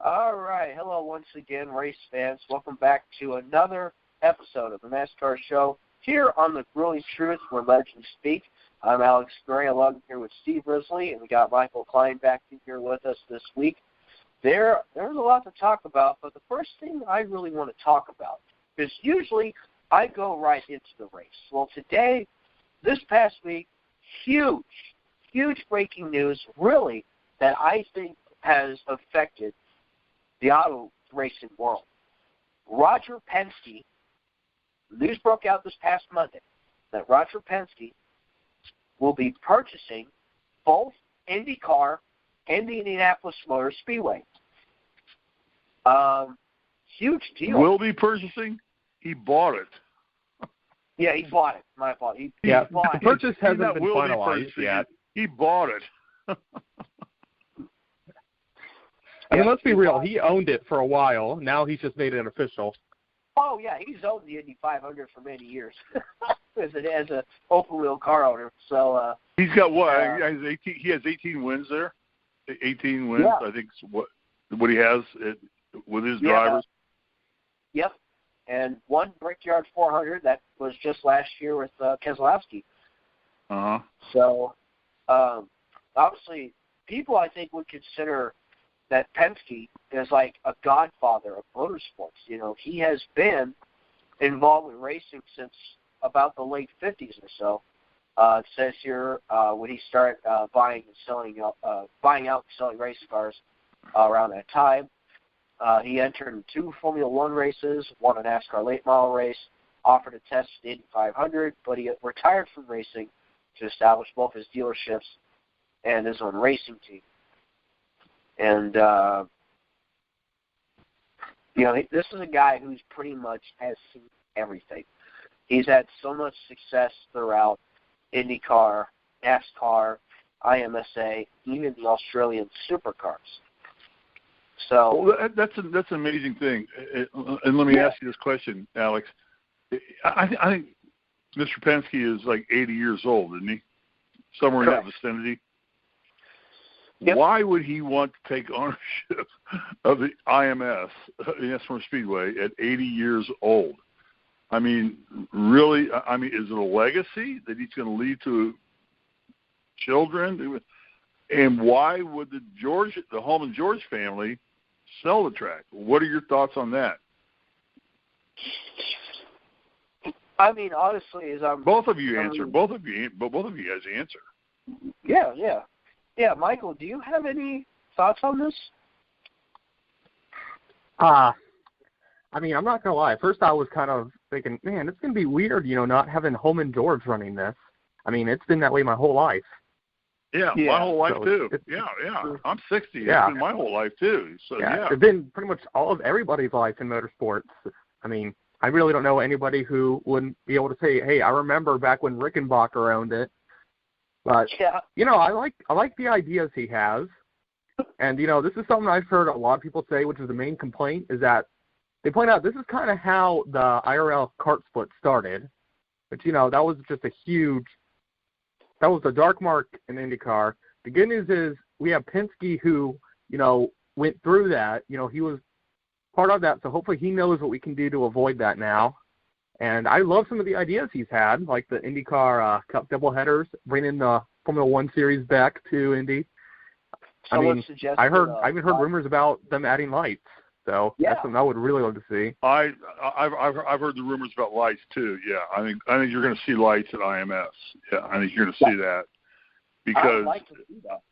All right. Hello once again, race fans. Welcome back to another episode of the NASCAR Show here on the Grueling Truth where legends speak. I'm Alex Gray, along here with Steve Risley, and we got Michael Klein back here with us this week. There's a lot to talk about, but the first thing I really want to talk about is usually I go right into the race. Well, today, this past week, huge breaking news, really, that I think has affected the auto racing world. Roger Penske, news broke out this past Monday that Roger Penske will be purchasing both IndyCar and the Indianapolis Motor Speedway. Huge deal. Will be purchasing? He bought it. Yeah, he bought it. My fault. He the bought it. purchase hasn't been finalized yet. He bought it. I mean, let's be real. He owned it for a while. Now he's just made it official. Oh, yeah, he's owned the Indy 500 for many years as an open-wheel car owner. So he's got what? He has 18 wins there. 18 wins, yeah. I think, is what he has with his drivers. Yep, and one Brickyard 400 that was just last year with Keselowski. Uh-huh. So, obviously, people I think would consider that Penske is like a godfather of motorsports. You know, he has been involved with racing since about the late 50s or so. It says here when he started buying out and selling race cars around that time. He entered in 2 Formula One races, won a NASCAR late model race, offered a test for the Indy 500, but he retired from racing to establish both his dealerships and his own racing team. And, this is a guy who's pretty much has seen everything. He's had so much success throughout IndyCar, NASCAR, IMSA, even the Australian supercars. So that's an amazing thing. And let me ask you this question, Alex. I think Mr. Penske is like 80 years old, isn't he? Somewhere Correct. in that vicinity. Yep. Why would he want to take ownership of the IMS, the NASCAR Speedway, at 80 years old? I mean, really? I mean, is it a legacy that he's going to leave to children? And why would the Holman George family sell the track? What are your thoughts on that? I mean, honestly, both of you answer. Both of you guys answer. Yeah, Michael, do you have any thoughts on this? I mean, I'm not going to lie. At first I was kind of thinking, man, it's going to be weird, not having Holman George running this. I mean, it's been that way my whole life. Yeah. My whole life, so too. Yeah. I'm 60. Yeah. It's been my whole life, too. So, yeah. It's been pretty much all of everybody's life in motorsports. I mean, I really don't know anybody who wouldn't be able to say, hey, I remember back when Rickenbacker owned it. But, I like the ideas he has. And, this is something I've heard a lot of people say, which is the main complaint, is that they point out this is kind of how the IRL kart split started. But, that was just that was the dark mark in IndyCar. The good news is we have Penske who, went through that. He was part of that, so hopefully he knows what we can do to avoid that now. And I love some of the ideas he's had, like the IndyCar Cup doubleheaders, bringing the Formula One series back to Indy. I even heard rumors about them adding lights. So that's something I would really love to see. I've heard the rumors about lights too. Yeah, I think you're going to see lights at IMS. Yeah, I think you're going to see that because. I would like to see that.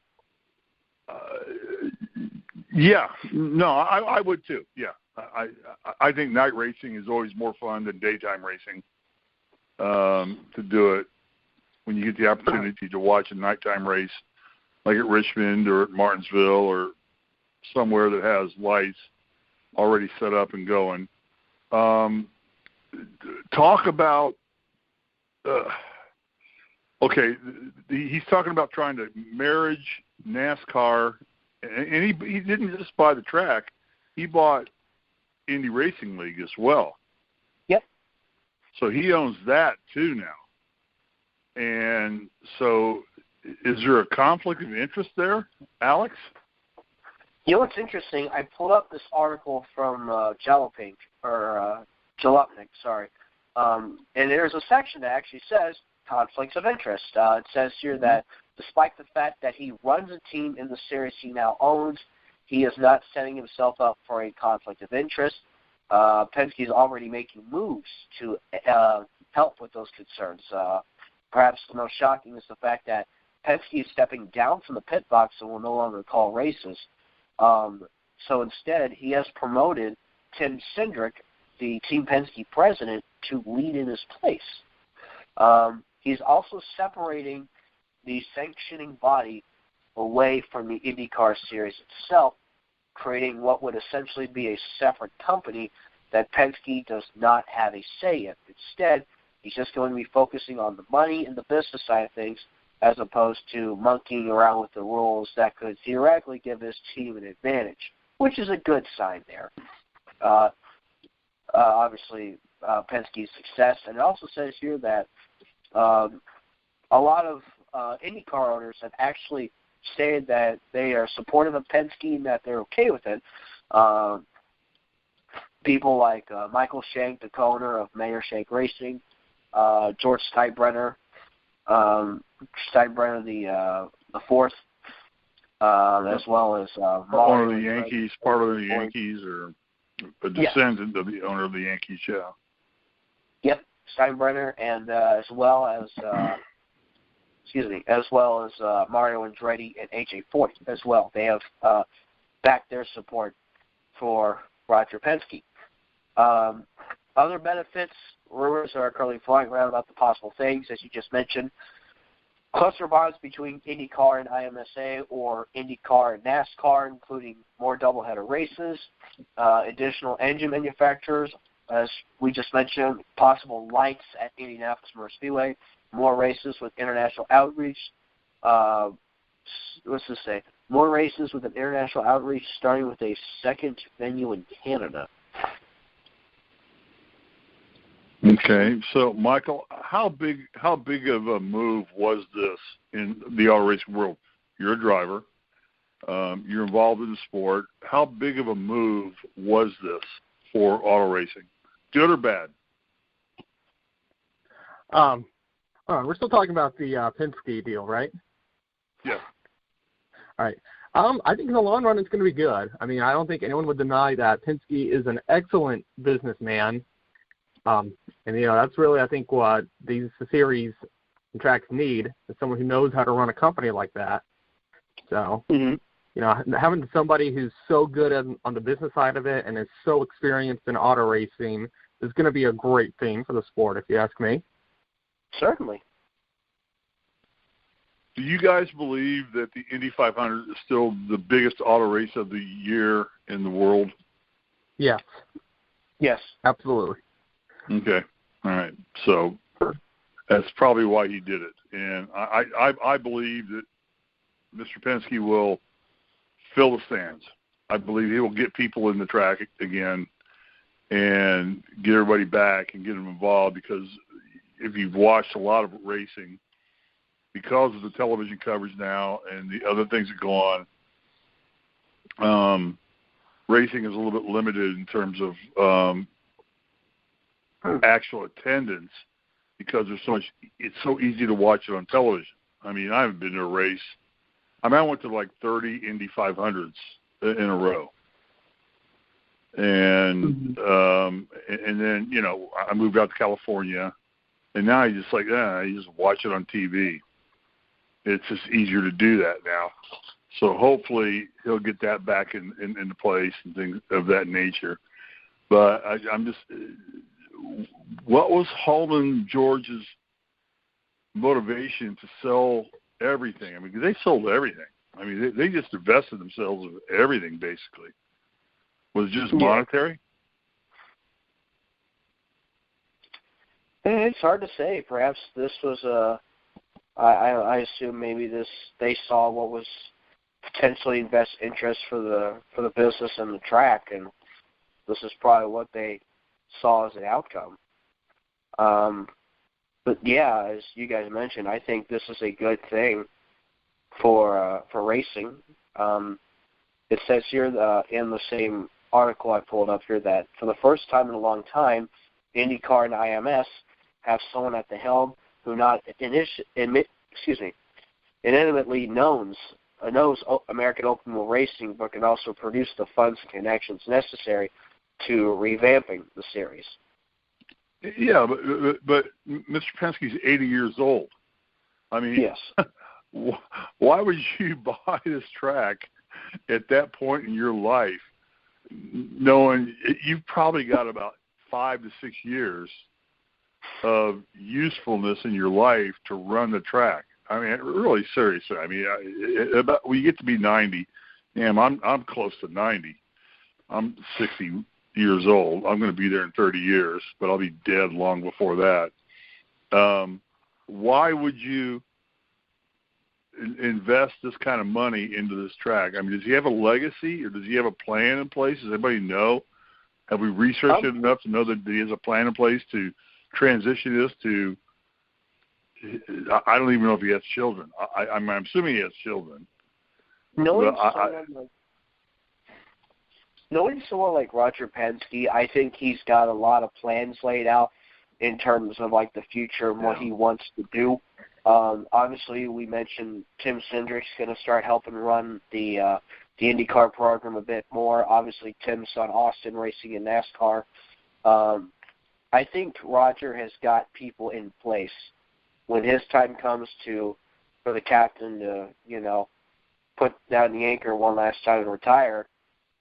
I would too. Yeah, I think night racing is always more fun than daytime racing. To do it when you get the opportunity to watch a nighttime race, like at Richmond or at Martinsville or somewhere that has lights already set up and going. Talk about he's talking about trying to marriage NASCAR, and he didn't just buy the track, he bought Indy Racing League as well. Yep. So he owns that too now. And so is there a conflict of interest there, Alex? You know what's interesting? I pulled up this article from Jalopnik, sorry. And there's a section that actually says conflicts of interest. It says here that despite the fact that he runs a team in the series he now owns, he is not setting himself up for a conflict of interest. Penske is already making moves to help with those concerns. Perhaps the most shocking is the fact that Penske is stepping down from the pit box and will no longer call races. So instead, he has promoted Tim Cindric, the Team Penske president, to lead in his place. He's also separating the sanctioning body away from the IndyCar series itself, creating what would essentially be a separate company that Penske does not have a say in. Instead, he's just going to be focusing on the money and the business side of things, as opposed to monkeying around with the rules that could theoretically give his team an advantage, which is a good sign there. Obviously, Penske's success. And it also says here that a lot of IndyCar owners have actually stated that they are supportive of Penske and that they're okay with it. People like Michael Shank, the co-owner of Mayer Shank Racing, George Steinbrenner, the fourth, as well as one of the Yankees, part of the Yankees, or a descendant of the owner of the Yankees. Yeah. Yep, Steinbrenner, and as well as Mario Andretti and AJ Foyt as well. They have backed their support for Roger Penske. Other benefits, rumors are currently flying around about the possible things, as you just mentioned. Cluster bonds between IndyCar and IMSA, or IndyCar and NASCAR, including more doubleheader races, additional engine manufacturers, as we just mentioned, possible lights at Indianapolis Motor Speedway, more races with international outreach. More races with an international outreach, starting with a second venue in Canada. Okay, so Michael, how big of a move was this in the auto racing world? You're a driver. You're involved in the sport. How big of a move was this for auto racing? Good or bad? We're still talking about the Penske deal, right? Yeah. All right. I think in the long run it's going to be good. I mean, I don't think anyone would deny that Penske is an excellent businessman. And, that's really, I think, what these series and tracks need, is someone who knows how to run a company like that. So, having somebody who's so good on the business side of it and is so experienced in auto racing is going to be a great thing for the sport, if you ask me. Certainly. Do you guys believe that the Indy 500 is still the biggest auto race of the year in the world? Yes. Yes. Absolutely. Okay. All right. So that's probably why he did it. And I believe that Mr. Penske will fill the stands. I believe he will get people in the track again and get everybody back and get them involved, because if you've watched a lot of racing, because of the television coverage now and the other things that go on, racing is a little bit limited in terms of actual attendance, because it's so easy to watch it on television. I mean, I haven't been to a race. I went to like 30 Indy 500s in a row. And and then, I moved out to California, and now you just watch it on TV. It's just easier to do that now. So hopefully he'll get that back into place and things of that nature. But I'm just, what was Holman George's motivation to sell everything? I mean, they sold everything. I mean, they just divested themselves of everything, basically. Was it just monetary? It's hard to say. Perhaps this was I assume maybe they saw what was potentially in best interest for the business and the track, and this is probably what they saw as an outcome. But yeah, as you guys mentioned, I think this is a good thing for racing. It says here in the same article I pulled up here that for the first time in a long time, IndyCar and IMS have someone at the helm who not intimately knows American open wheel racing, but can also produce the funds and connections necessary to revamping the series. Yeah, but Mr. Penske's 80 years old. I mean, yes. Why would you buy this track at that point in your life, knowing you've probably got about 5 to 6 years of usefulness in your life to run the track? I mean, really seriously. I mean, about when you get to be 90, I'm close to 90. I'm 60 years old. I'm going to be there in 30 years, but I'll be dead long before that. Why would you invest this kind of money into this track? I mean, does he have a legacy, or does he have a plan in place? Does anybody know? Have we researched it enough to know that he has a plan in place to transition this to? I don't even know if he has children. I'm assuming he has children. Knowing someone like Roger Penske, I think he's got a lot of plans laid out in terms of like the future and what he wants to do. Obviously, we mentioned Tim Cindric's going to start helping run the IndyCar program a bit more. Obviously, Tim's son Austin racing in NASCAR. I think Roger has got people in place. When his time comes for the captain to, put down the anchor one last time and retire,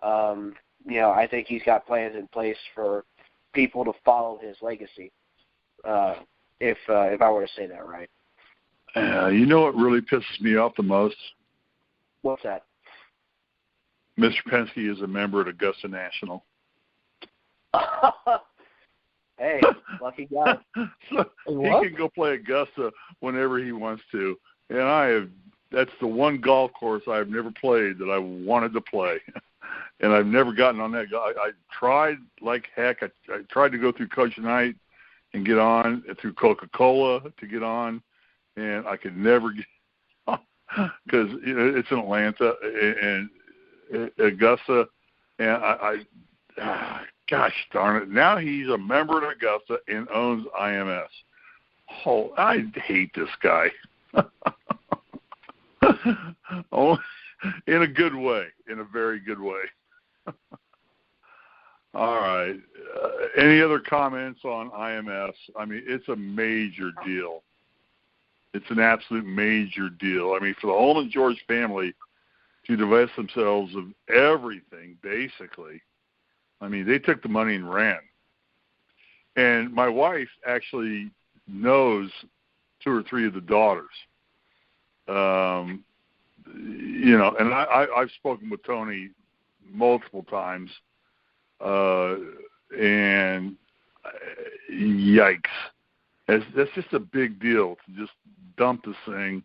I think he's got plans in place for people to follow his legacy. If I were to say that right. You know what really pisses me off the most? What's that? Mr. Penske is a member at Augusta National. Hey, lucky guy. So he can go play Augusta whenever he wants to. And that's the one golf course I've never played that I wanted to play. And I've never gotten on that. I tried like heck. I tried to go through Coach Knight and get on, through Coca-Cola to get on, and I could never get on because it's in Atlanta and Augusta. And gosh darn it, now he's a member of Augusta and owns IMS. Oh, I hate this guy. Oh, in a good way, in a very good way. All right. Any other comments on IMS? I mean, it's a major deal. It's an absolute major deal. I mean, for the Holden George family to divest themselves of everything, basically, I mean, they took the money and ran. And my wife actually knows 2 or 3 of the daughters. And I've spoken with Tony multiple times, and yikes. That's just a big deal to just dump this thing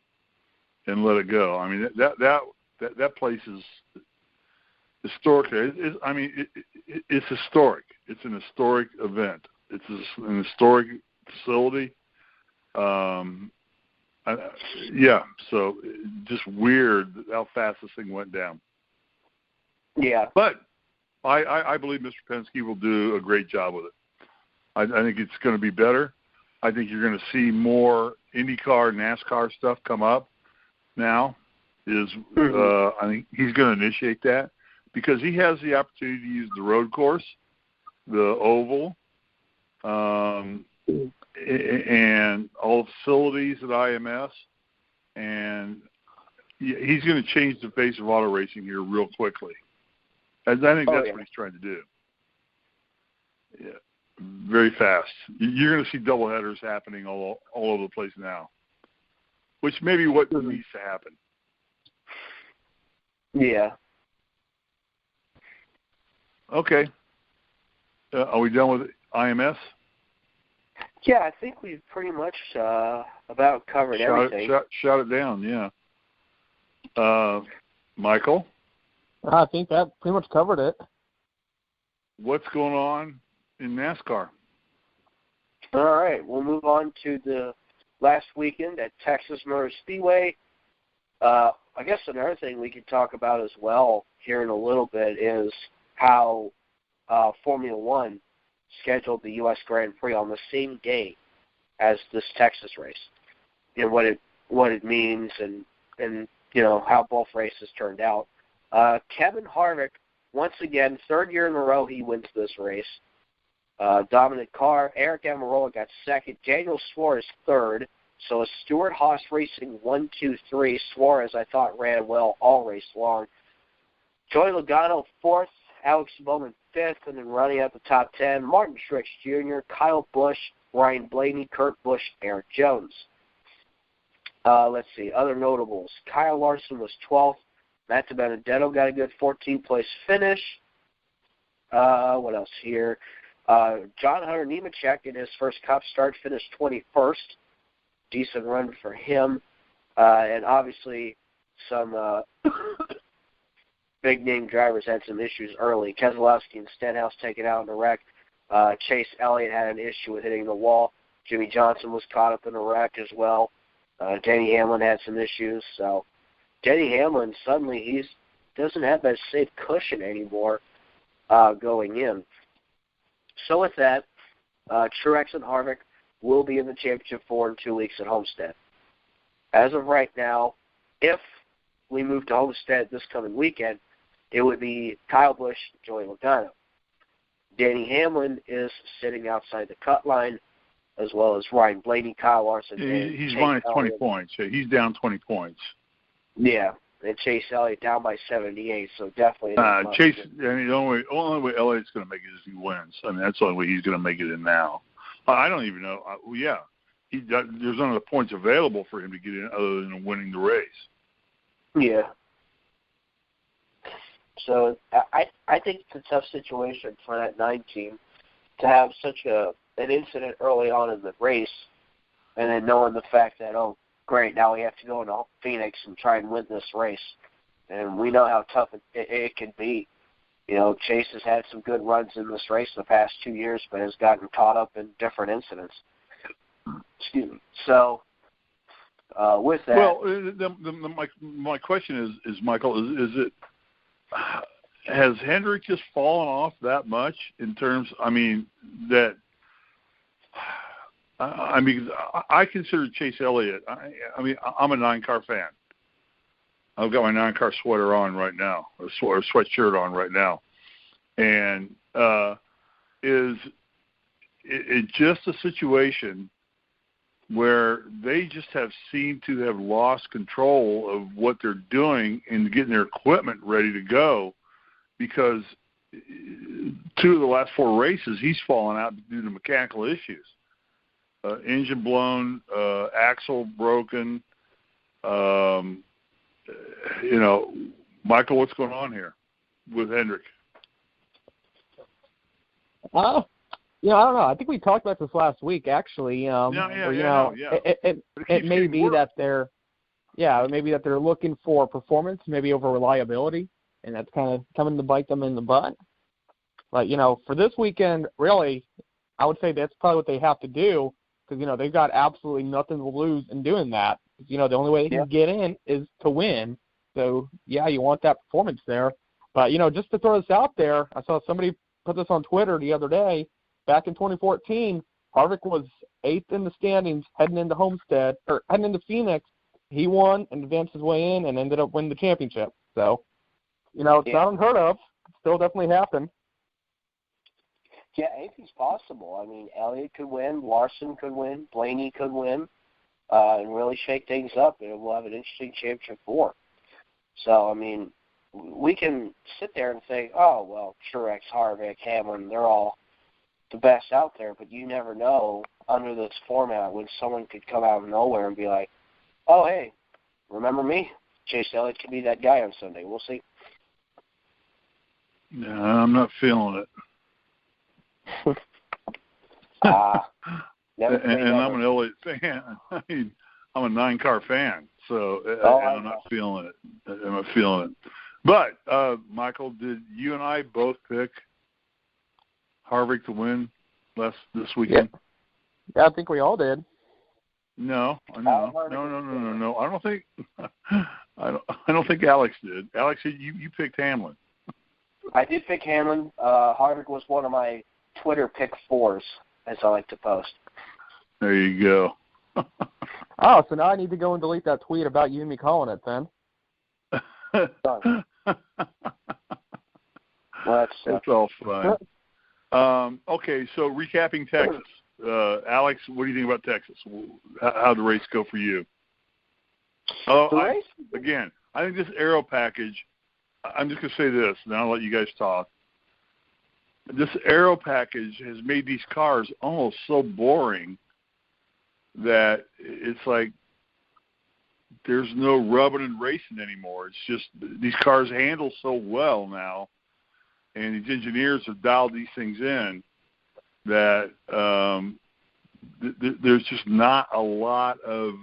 and let it go. I mean, that place is historic. It's historic. It's an historic event. It's an historic facility. So just weird how fast this thing went down. Yeah. But I believe Mr. Penske will do a great job with it. I think it's going to be better. I think you're going to see more IndyCar, NASCAR stuff come up now. I think he's going to initiate that because he has the opportunity to use the road course, the oval, and all the facilities at IMS, and he's going to change the face of auto racing here real quickly. And I think that's what he's trying to do. Yeah, very fast. You're going to see doubleheaders happening all over the place now, which may be what needs to happen. Yeah. Okay. Are we done with IMS? Yeah, I think we've pretty much about covered everything. Shut it down, yeah. Michael? I think that pretty much covered it. What's going on in NASCAR? All right, we'll move on to the last weekend at Texas Motor Speedway. I guess another thing we could talk about as well here in a little bit is how Formula One scheduled the U.S. Grand Prix on the same day as this Texas race, and what it means, and how both races turned out. Kevin Harvick, once again, third year in a row, he wins this race. Dominic Carr, Eric Almirola got second. Daniel Suarez third. So a Stewart-Haas Racing 1, 2, 3. Suarez, I thought, ran well all race long. Joey Logano fourth. Alex Bowman fifth. And then running out the top 10, Martin Truex Jr., Kyle Busch, Ryan Blaney, Kurt Busch, Aaron Jones. Let's see. Other notables. Kyle Larson was 12th. Matt DiBenedetto got a good 14th place finish. What else here? John Hunter Nemechek in his first Cup start finished 21st. Decent run for him. And obviously some big-name drivers had some issues early. Keselowski and Stenhouse taken out in a wreck. Chase Elliott had an issue with hitting the wall. Jimmy Johnson was caught up in a wreck as well. Denny Hamlin had some issues. So Denny Hamlin, suddenly he doesn't have that safe cushion anymore going in. So with that, Truex and Harvick will be in the championship 4 in 2 weeks at Homestead. As of right now, if we move to Homestead this coming weekend, it would be Kyle Busch, Joey Logano. Denny Hamlin is sitting outside the cut line, as well as Ryan Blaney, Kyle Larson. He's minus 20 points. He's down 20 points. Yeah, and Chase Elliott down by 78, so definitely. Chase, the only way Elliott's going to make it is he wins. I mean, that's the only way he's going to make it in now. I don't even know. There's none of the points available for him to get in other than winning the race. Yeah. So I think it's a tough situation for that 9 team to have such an incident early on in the race, and then knowing the fact that, oh, great, now we have to go into Phoenix and try and win this race. And we know how tough it can be. Chase has had some good runs in this race the past 2 years, but has gotten caught up in different incidents. Excuse me. So, with that... Well, my question is Michael, is it... Has Hendrick just fallen off that much in terms... I consider Chase Elliott... I'm a 9-car fan. I've got my 9-car sweater on right now, or sweatshirt on right now. And is it just a situation where they just seemed to have lost control of what they're doing and getting their equipment ready to go? Because 2 of the last 4 races, he's fallen out due to mechanical issues. Engine blown, axle broken, Michael, what's going on here with Hendrick? I don't know. I think we talked about this last week, actually. It may be that they're looking for performance, maybe over reliability, and that's kind of coming to bite them in the butt. But for this weekend, really, I would say that's probably what they have to do, because they've got absolutely nothing to lose in doing that. The only way they can get in is to win. So, you want that performance there. But, just to throw this out there, I saw somebody put this on Twitter the other day. Back in 2014, Harvick was 8th in the standings heading into Phoenix. He won and advanced his way in and ended up winning the championship. So, it's not unheard of. It still definitely happened. Yeah, anything's possible. Elliott could win, Larson could win, Blaney could win, and really shake things up, and we'll have an interesting championship 4. So, we can sit there and say, oh, well, Truex, Harvick, Hamlin, they're all the best out there, but you never know under this format when someone could come out of nowhere and be like, oh, hey, remember me? Chase Elliott could be that guy on Sunday. We'll see. No, I'm not feeling it. And I'm an Elliott fan. I'm a 9-car fan, so I'm not feeling it. But, Michael, did you and I both pick Harvick to win this weekend? Yeah, I think we all did. No. I don't think I don't think Alex did. Alex, you picked Hamlin. I did pick Hamlin. Harvick was one of my Twitter pick fours, as I like to post. There you go. Oh, so now I need to go and delete that tweet about you and me calling it then. Well, that's all fun. Okay, so recapping Texas. Alex, what do you think about Texas? How'd the race go for you? Again, I think this aero package, I'm just going to say this, and I'll let you guys talk. This aero package has made these cars almost so boring that it's like there's no rubbing and racing anymore. It's just these cars handle so well now, and these engineers have dialed these things in that there's just not a lot of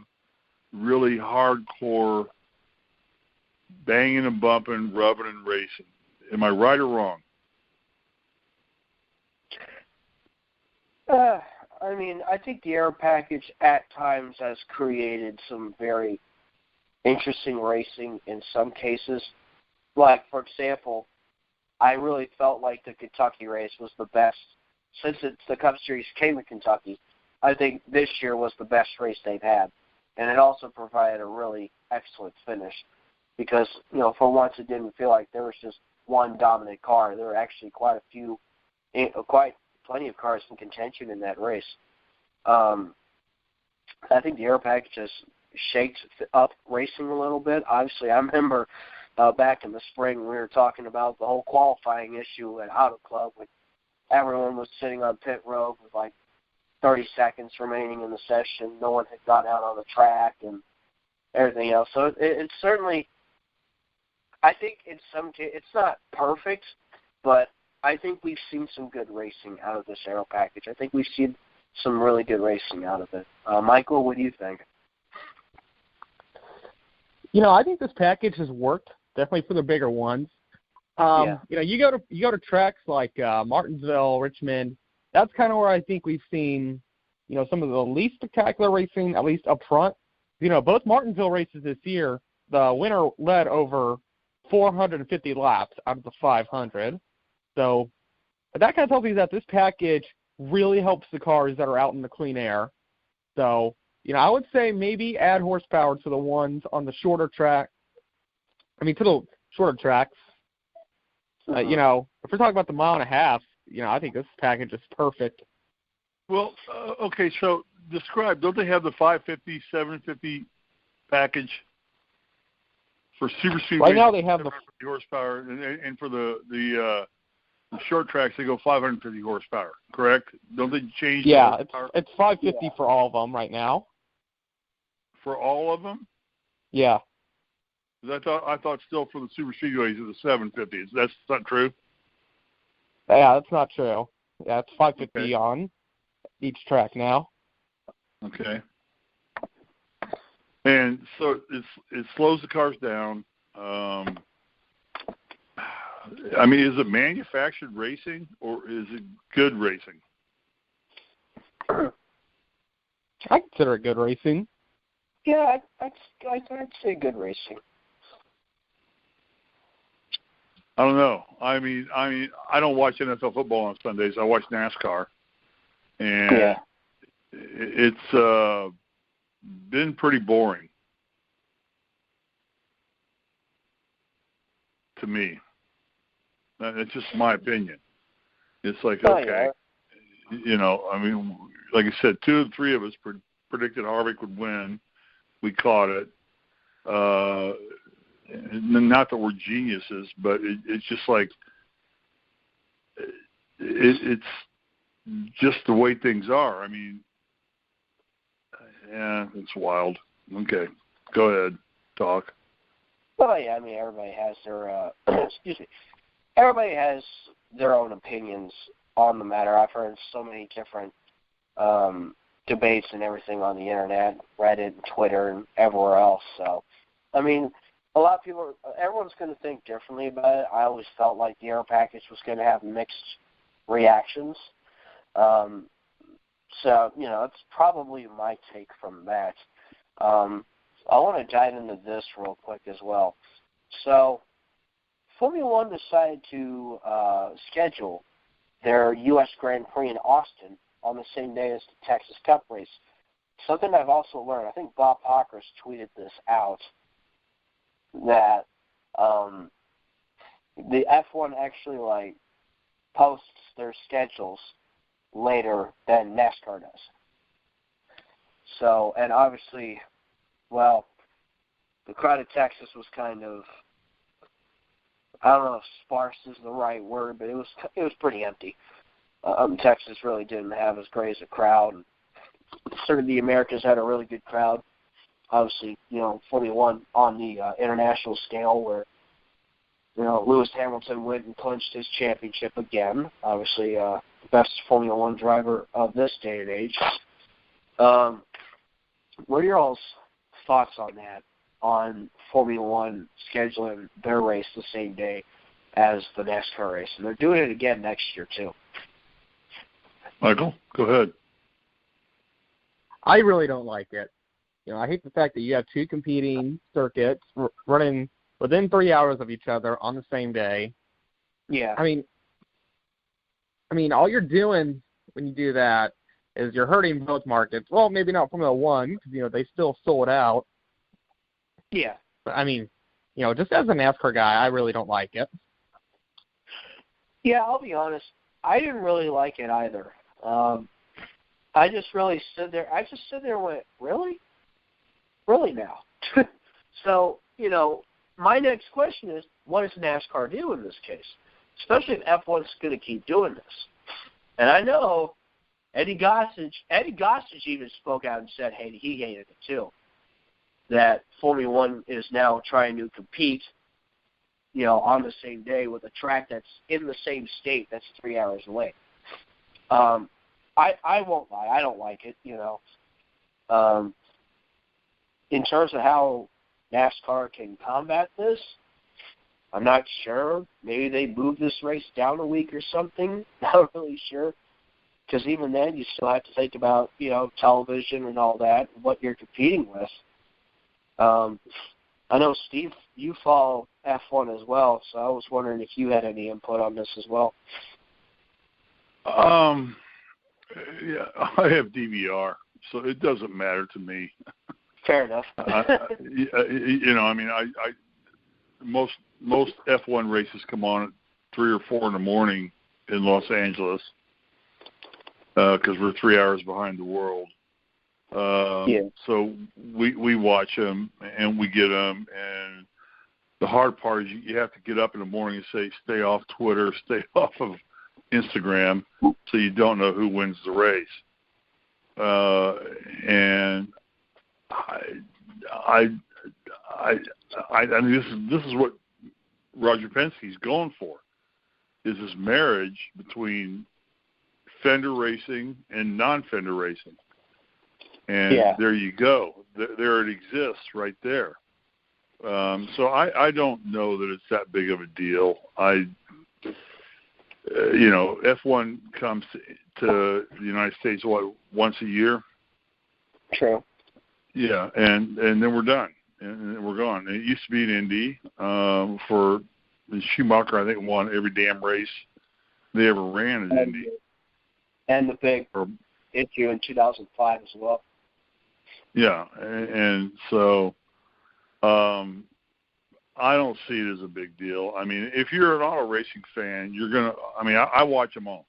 really hardcore banging and bumping, rubbing and racing. Am I right or wrong? I mean, I think the air package at times has created some very interesting racing in some cases. Like, for example, I really felt like the Kentucky race was the best. Since the Cup Series came to Kentucky, I think this year was the best race they've had. And it also provided a really excellent finish because, for once it didn't feel like there was just one dominant car. There were actually quite plenty of cars in contention in that race. I think the air package just shakes up racing a little bit. Obviously, I remember back in the spring we were talking about the whole qualifying issue at Auto Club when everyone was sitting on pit road with like 30 seconds remaining in the session. No one had got out on the track and everything else. So it's certainly, I think in some cases, it's not perfect, but I think we've seen some good racing out of this aero package. I think we've seen some really good racing out of it. Michael, what do you think? I think this package has worked, definitely for the bigger ones. You go to tracks like Martinsville, Richmond. That's kind of where I think we've seen, some of the least spectacular racing, at least up front. Both Martinsville races this year, the winner led over 450 laps out of the 500. So that kind of tells me that this package really helps the cars that are out in the clean air. So, I would say maybe add horsepower to the ones on the shorter track. To the shorter tracks. If we're talking about the mile and a half, I think this package is perfect. Well, okay, so describe, don't they have the 550, 750 package for super speedway? Right now they have the horsepower, and for the short tracks they go 550 horsepower, correct? Don't they change? Yeah, it's 550 for all of them right now. For all of them? Yeah. I thought still for the super speedways it was 750. That's not true? Yeah, that's not true. Yeah, it's 550 on each track now. Okay. And so it slows the cars down. Is it manufactured racing or is it good racing? I consider it good racing. Yeah, I'd say good racing. I don't know. I don't watch NFL football on Sundays. I watch NASCAR, and it's been pretty boring to me. It's just my opinion. It's like, okay, like I said, 2 of the 3 of us predicted Harvick would win. We caught it. Not that we're geniuses, but it's just like it's just the way things are. It's wild. Okay, go ahead, talk. Well, yeah, everybody has their everybody has their own opinions on the matter. I've heard so many different debates and everything on the internet, Reddit, and Twitter, and everywhere else. So, a lot of people, everyone's going to think differently about it. I always felt like the aero package was going to have mixed reactions. So, it's probably my take from that. I want to dive into this real quick as well. So, Formula One decided to schedule their U.S. Grand Prix in Austin on the same day as the Texas Cup race. Something I've also learned, I think Bob Hawkers tweeted this out, that the F1 actually posts their schedules later than NASCAR does. So, and obviously, well, the crowd of Texas was kind of, I don't know if sparse is the right word, but it was pretty empty. Texas really didn't have as great as a crowd. Certainly the Americas had a really good crowd. Obviously, Formula One on the international scale where, Lewis Hamilton went and clinched his championship again. Obviously, the best Formula One driver of this day and age. What are your all's thoughts on that, on Formula One scheduling their race the same day as the NASCAR race? And they're doing it again next year, too. Michael, go ahead. I really don't like it. I hate the fact that you have two competing circuits running within 3 hours of each other on the same day. Yeah. I mean, all you're doing when you do that is you're hurting both markets. Well, maybe not Formula One because they still sold out. Yeah. But just as a NASCAR guy, I really don't like it. Yeah, I'll be honest. I didn't really like it either. I just really stood there. I just stood there and went, really? Really now? So, my next question is, what does NASCAR do in this case? Especially if F1's going to keep doing this. And I know Eddie Gossage even spoke out and said, hey, he hated it too, that Formula One is now trying to compete, on the same day with a track that's in the same state that's 3 hours away. I won't lie. I don't like it, In terms of how NASCAR can combat this, I'm not sure. Maybe they move this race down a week or something. Not really sure. Because even then, you still have to think about, television and all that, what you're competing with. I know, Steve, you follow F1 as well, so I was wondering if you had any input on this as well. Yeah, I have DVR, so it doesn't matter to me. Fair enough. Most F1 races come on at 3 or 4 in the morning in Los Angeles because we're 3 hours behind the world. So we watch them and we get them. And the hard part is you have to get up in the morning and say, stay off Twitter, stay off of Instagram, so you don't know who wins the race. And I mean, this is what Roger Penske's going for, is this marriage between fender racing and non-fender racing. And there you go. There it exists right there. So I don't know that it's that big of a deal. F1 comes to the United States, once a year? True. Yeah, and then we're done, and we're gone. And it used to be an Indy for Schumacher. I think won every damn race they ever ran at Indy. And the big issue in 2005 as well. Yeah, and so I don't see it as a big deal. I mean, if you're an auto racing fan, you're going to – I mean, I watch them all.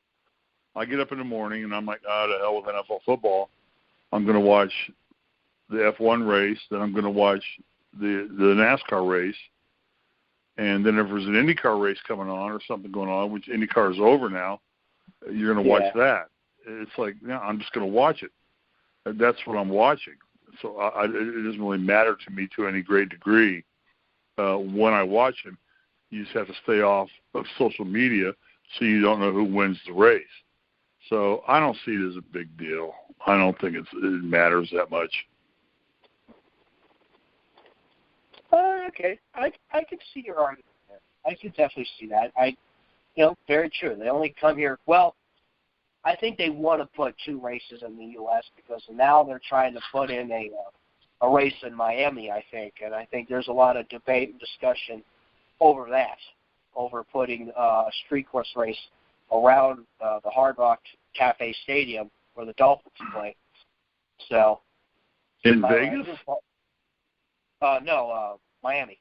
I get up in the morning, and I'm like, to hell with NFL football. I'm going to watch the F1 race, then I'm going to watch the NASCAR race, and then if there's an IndyCar race coming on or something going on, which IndyCar is over now, you're going to watch that. It's like, I'm just going to watch it. That's what I'm watching. So it doesn't really matter to me to any great degree. When I watch him, you just have to stay off of social media so you don't know who wins the race. So I don't see it as a big deal. I don't think it matters that much. Okay, I could see your argument there. I could definitely see that. Very true. They only come here. Well, I think they want to put 2 races in the U.S. because now they're trying to put in a race in Miami, I think, and I think there's a lot of debate and discussion over that, over putting a street course race around the Hard Rock Cafe Stadium where the Dolphins play. So in Vegas? No, Miami.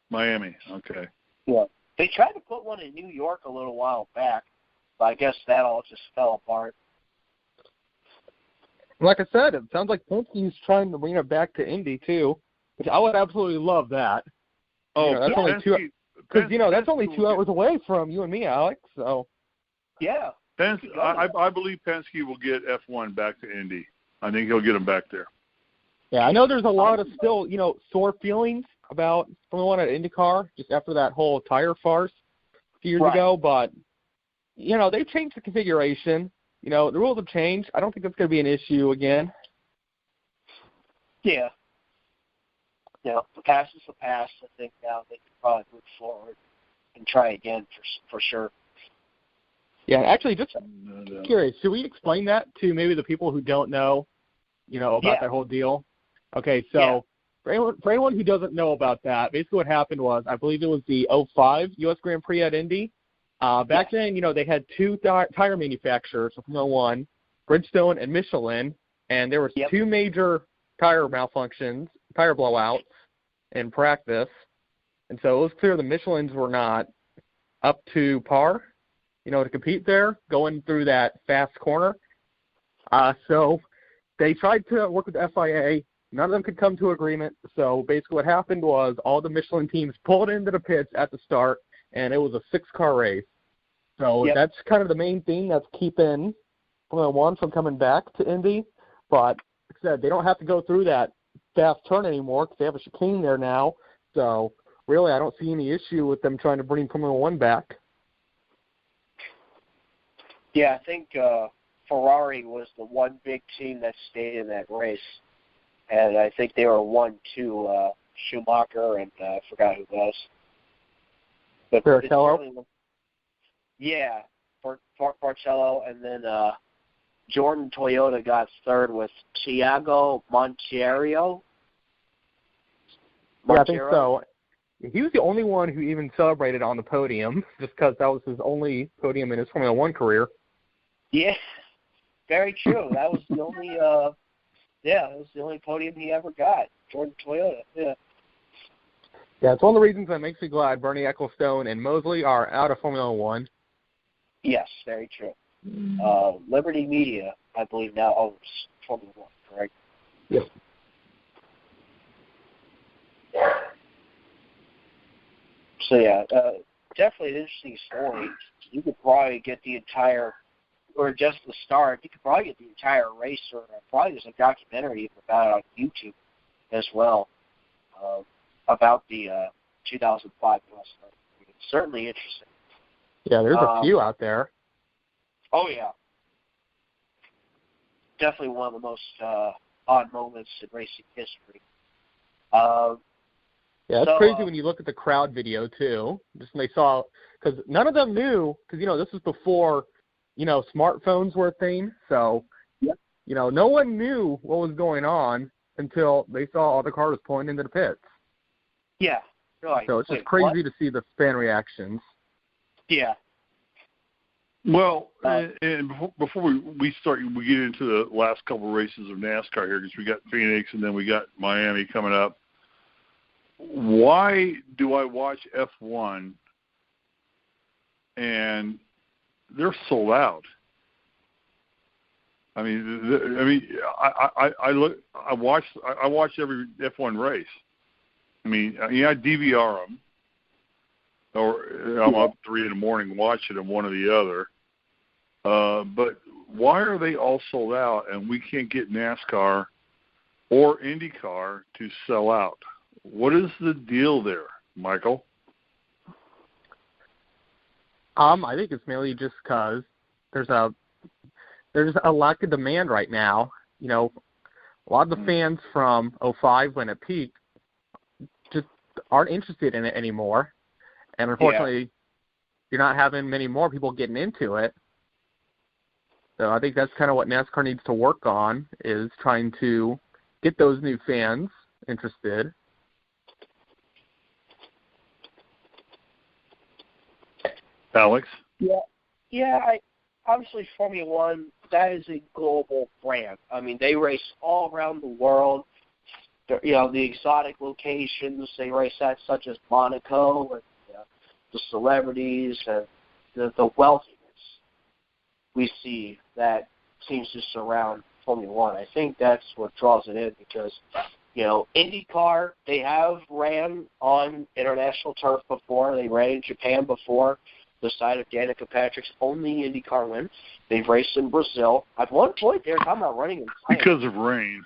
Miami, okay. Yeah. They tried to put one in New York a little while back, but I guess that all just fell apart. Like I said, it sounds like Penske's trying to bring it back to Indy too, which I would absolutely love that. Oh, that's only that's only 2 hours away from you and me, Alex. So yeah, I believe Penske will get F1 back to Indy. I think he'll get them back there. Yeah, I know there's a lot of still, sore feelings about Formula One at IndyCar just after that whole tire farce a few years ago, but they've changed the configuration. The rules have changed. I don't think that's going to be an issue again. Yeah. The past is the past. I think now they can probably move forward and try again for sure. Yeah, actually, just curious, should we explain that to maybe the people who don't know, about that whole deal? Okay, so for anyone who doesn't know about that, basically what happened was, I believe it was the 05 U.S. Grand Prix at Indy. Back then, they had 2 tire manufacturers, Formula One, Bridgestone and Michelin, and there were 2 major tire malfunctions, tire blowouts in practice. And so it was clear the Michelins were not up to par, to compete there, going through that fast corner. So they tried to work with the FIA. None of them could come to agreement. So basically what happened was all the Michelin teams pulled into the pits at the start, and it was a 6-car race. So that's kind of the main thing that's keeping Formula One from coming back to Indy. But like I said, they don't have to go through that fast turn anymore because they have a chicane there now. So really, I don't see any issue with them trying to bring Formula One back. Yeah, I think Ferrari was the one big team that stayed in that race. And I think they were 1-2, Schumacher, and I forgot who was. But Barrichello? Yeah, Barrichello, and then Jordan Toyota got third with Thiago Monteiro. Yeah, I think so. He was the only one who even celebrated on the podium, just because that was his only podium in his Formula One career. Yeah, very true. That was the only, that was the only podium he ever got. Jordan Toyota. Yeah, it's one of the reasons that makes me glad Bernie Ecclestone and Mosley are out of Formula One. Yes, very true. Liberty Media, I believe, now owns Formula One, correct? Yes. So, definitely an interesting story. You could probably get the entire, or just the start, you could probably get the entire race, or probably there's a documentary about it on YouTube as well, about the 2005 US. It's certainly interesting. Yeah, there's a few out there. Oh, yeah. Definitely one of the most odd moments in racing history. Yeah, it's crazy when you look at the crowd video, too. Just when they saw, because none of them knew, because, this was before, smartphones were a thing. So, no one knew what was going on until they saw all the cars pulling into the pits. Yeah, right. So it's just crazy to see the fan reactions. Yeah. Well, and before we start, we get into the last couple of races of NASCAR here, because we got Phoenix and then we got Miami coming up. Why do I watch F1 and they're sold out? I watch every F1 race. I DVR them, or I'm up 3 in the morning watching them, one or the other. But why are they all sold out and we can't get NASCAR or IndyCar to sell out? What is the deal there, Michael? I think it's mainly just because there's a lack of demand right now. A lot of the fans from 05 when it peaked just aren't interested in it anymore. And unfortunately, you're not having many more people getting into it. So I think that's kind of what NASCAR needs to work on, is trying to get those new fans interested. Alex? Yeah. Obviously, Formula One, that is a global brand. I mean, they race all around the world. The exotic locations they race at, such as Monaco, and the celebrities and the wealthiness we see that seems to surround Formula One. I think that's what draws it in because, IndyCar, they have ran on international turf before. They ran in Japan before, the side of Danica Patrick's only IndyCar win. They've raced in Brazil. At one point, they were talking about running in China. Because of rain.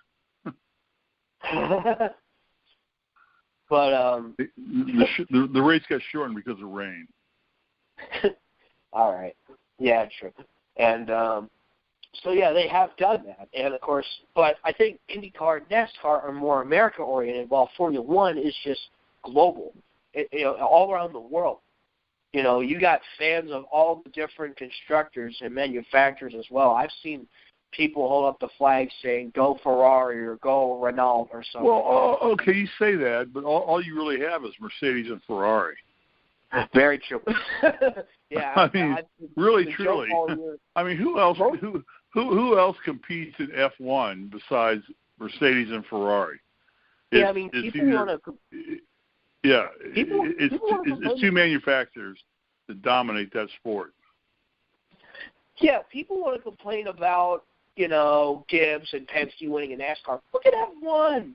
But the race got shortened because of rain. All right. Yeah, true. And they have done that. And, of course, but I think IndyCar and NASCAR are more America-oriented, while Formula One is just global, all around the world. You got fans of all the different constructors and manufacturers as well. I've seen people hold up the flag saying, go Ferrari or go Renault or something. Well, okay, you say that, but all you really have is Mercedes and Ferrari. Very true. Yeah. I mean, really, truly. I mean, who else competes in F1 besides Mercedes and Ferrari? People want to. Yeah, it's two manufacturers that dominate that sport. Yeah, people want to complain about, Gibbs and Penske winning in NASCAR. Look at F1.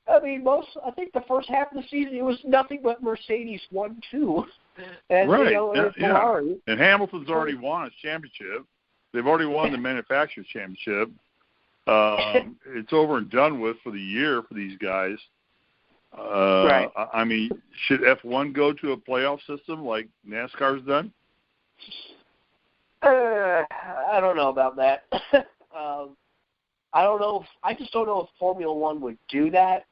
I mean, I think the first half of the season, it was nothing but Mercedes 1-2. And, right, Ferrari. And Hamilton's already won a championship. They've already won the manufacturer's championship. It's over and done with for the year for these guys. Right. I mean, should F1 go to a playoff system like NASCAR's done? I don't know about that. I don't know. I just don't know if Formula One would do that.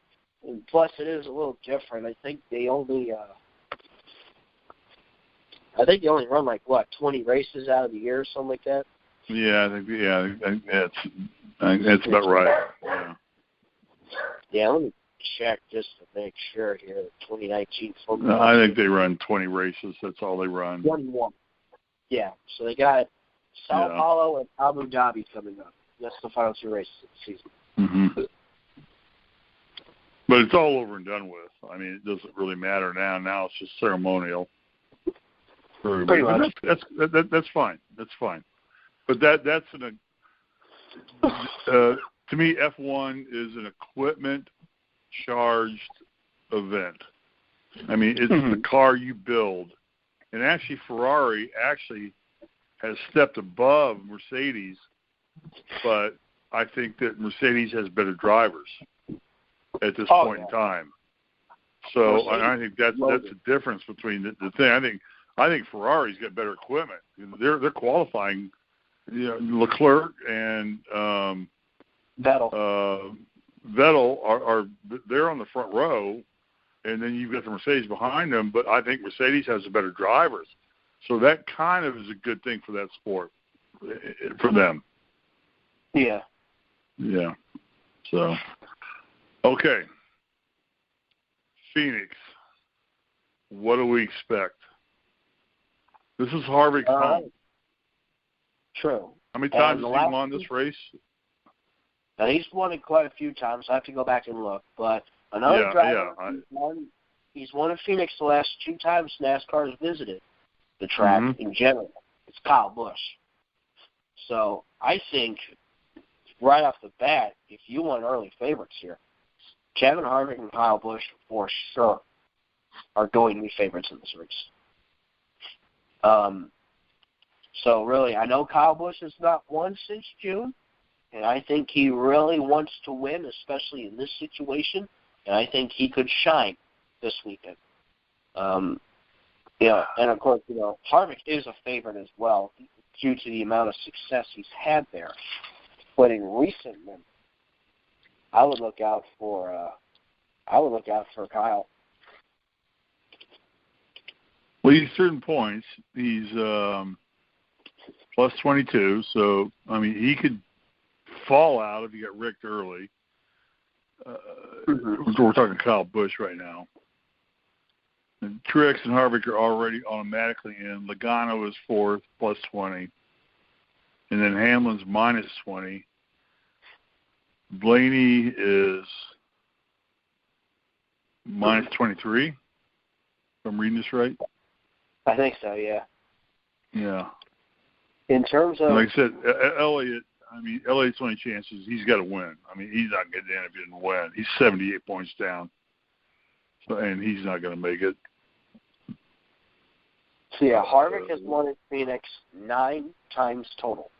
And plus, it is a little different. I think they only run 20 races out of the year or something like that. Yeah, I think that's about right. Yeah. Yeah, let me check just to make sure here. 2019 Formula One. I think they run 20 races. That's all they run. 21. Yeah, so they got Sao Paulo and Abu Dhabi coming up. That's the final 2 races of the season. Mm-hmm. But it's all over and done with. I mean, it doesn't really matter now. Now it's just ceremonial. Pretty much. That's fine. That's fine. But that's to me, F1 is an equipment-charged event. I mean, it's the car you build. And actually, Ferrari has stepped above Mercedes, but I think that Mercedes has better drivers at this point in time. So I think that's the difference between the thing. I think Ferrari's got better equipment. They're qualifying. Leclerc and Vettel are they're on the front row, and then you've got the Mercedes behind them. But I think Mercedes has the better drivers, so that kind of is a good thing for that sport, for them. Yeah. Yeah. So, okay. Phoenix. What do we expect? This is Harvick's home. True. How many times has he won this race? Now, he's won it quite a few times. I have to go back and look. But another driver, he's won in Phoenix the last 2 times NASCAR has visited the track in general. It's Kyle Busch. So I think right off the bat, if you want early favorites here, Kevin Harvick and Kyle Busch for sure are going to be favorites in this race. So really, I know Kyle Busch has not won since June, and I think he really wants to win, especially in this situation, and I think he could shine this weekend. And of course, Harvick is a favorite as well due to the amount of success he's had there. But in recent memory, I would look out for Kyle. Well, he's certain points. He's plus 22, so I mean he could fall out if he got wrecked early. We're talking Kyle Busch right now. And Truex and Harvick are already automatically in. Logano is fourth, plus 20. And then Hamlin's minus 20. Blaney is minus 23, if I'm reading this right. I think so, yeah. Yeah. In terms of... Like I said, Elliott, Elliott's only chances, he's got to win. He's not getting in if he didn't win. He's 78 points down. So, and he's not going to make it. So, yeah, Harvick has won in Phoenix 9 times total.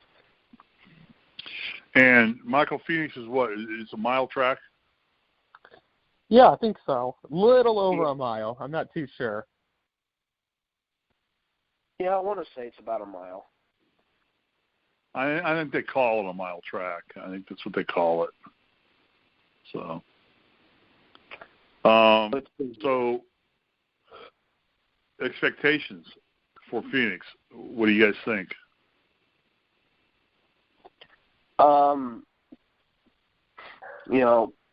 And Michael, Phoenix is what? It's a mile track? Yeah, I think so. A little over a mile. I'm not too sure. Yeah, I want to say it's about a mile. I think they call it a mile track. I think that's what they call it. So, so expectations for Phoenix. What do you guys think?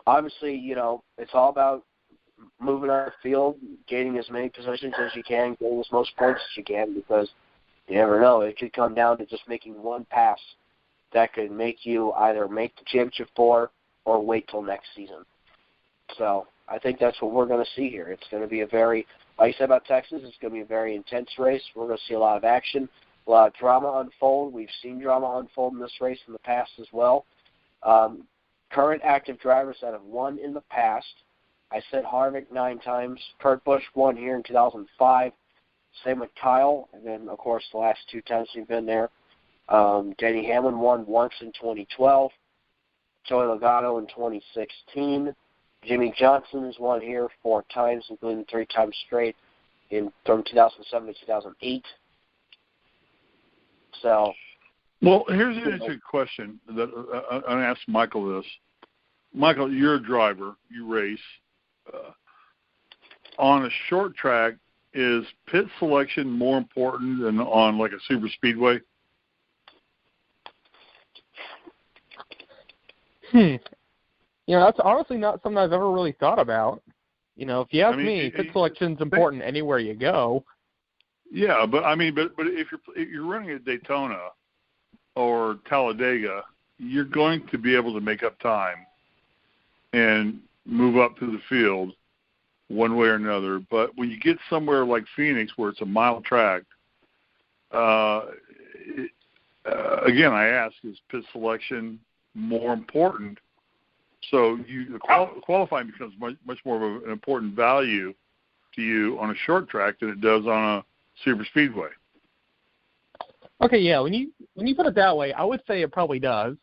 Obviously, it's all about moving our field, gaining as many positions as you can, getting as most points as you can, because you never know. It could come down to just making one pass that could make you either make the championship four or wait till next season. So I think that's what we're going to see here. It's going to be a very, like I said about Texas, it's going to be a very intense race. We're going to see a lot of action, a lot of drama unfold. We've seen drama unfold in this race in the past as well. Current active drivers that have won in the past, I said Harvick 9 times. Kurt Busch won here in 2005. Same with Kyle. And then, of course, the last 2 times we've been there. Denny Hamlin won once in 2012. Joey Logano in 2016. Jimmy Johnson has won here 4 times, including 3 times straight from 2007 to 2008. So... Well, here's an interesting question that I'm going to ask Michael this. Michael, you're a driver. You race. On a short track, is pit selection more important than on, like, a super speedway? That's honestly not something I've ever really thought about. If you ask me, pit selection's important anywhere you go. Yeah, but if you're running at Daytona or Talladega, you're going to be able to make up time and move up through the field one way or another. But when you get somewhere like Phoenix where it's a mile track, again, I ask, is pit selection more important? So qualifying becomes much more of an important value to you on a short track than it does on a super speedway. Okay, yeah. When you put it that way, I would say it probably does.